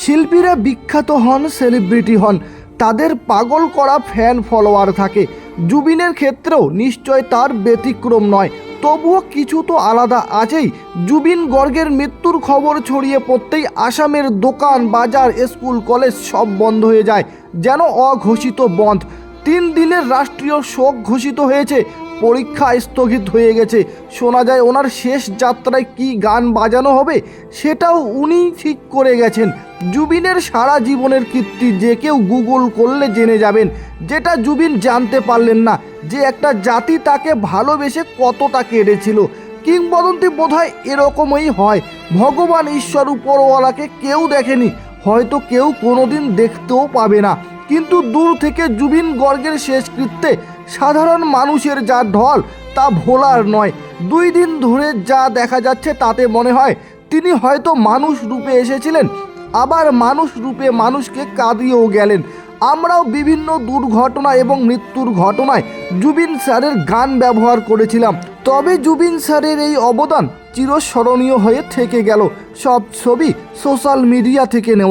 শিল্পীরা বিখ্যাত হন, সেলিব্রিটি হন, তাদের পাগল করা ফ্যান ফলোয়ার থাকে। জুবিনের ক্ষেত্রেও নিশ্চয় তার ব্যতিক্রম নয়। তবুও কিছু তো আলাদা আছেই। জুবিন গর্গের মৃত্যুর খবর ছড়িয়ে পড়তেই আসামের দোকান, বাজার, স্কুল, কলেজ সব বন্ধ হয়ে যায়, যেন অঘোষিত বন্ধ। 3 দিনের রাষ্ট্রীয় শোক ঘোষিত হয়েছে, পরীক্ষা স্থগিত হয়ে গেছে। শোনা যায় ওনার শেষ যাত্রায় কি গান বাজানো হবে সেটাও উনিই ঠিক করে গেছেন। জুবিনের সারা জীবনের কীর্তি যে কেউ গুগল করলে জেনে যাবেন। যেটা জুবিন জানতে পারলেন না, যে একটা জাতি তাকে ভালোবেসে কতটা কেঁদেছিল। কিংবদন্তি বোধহয় এরকমই হয়, ভগবান, ঈশ্বর, উপরওয়ালাকে কেউ দেখেনি, হয়তো কেউ কোনোদিন দেখতেও পাবে না, কিন্তু দূর থেকে জুবিন গর্গের শেষকৃত্যে সাধারণ মানুষের যা ঢল তা ভোলার নয়। 2 দিন ধরে যা দেখা যাচ্ছে তাতে মনে হয় তিনি হয়তো মানুষ রূপে এসেছিলেন, আবার মানুষ রূপে মানুষকে কাঁদিয়েও গেলেন। আমরাও বিভিন্ন দুর্ঘটনা এবং মৃত্যুর ঘটনায় জুবিন স্যারের গান ব্যবহার করেছিলাম, তবে জুবিন স্যারের এই অবদান চিরস্মরণীয় হয়ে থেকে গেল। সব ছবি সোশ্যাল মিডিয়া থেকে নেওয়া।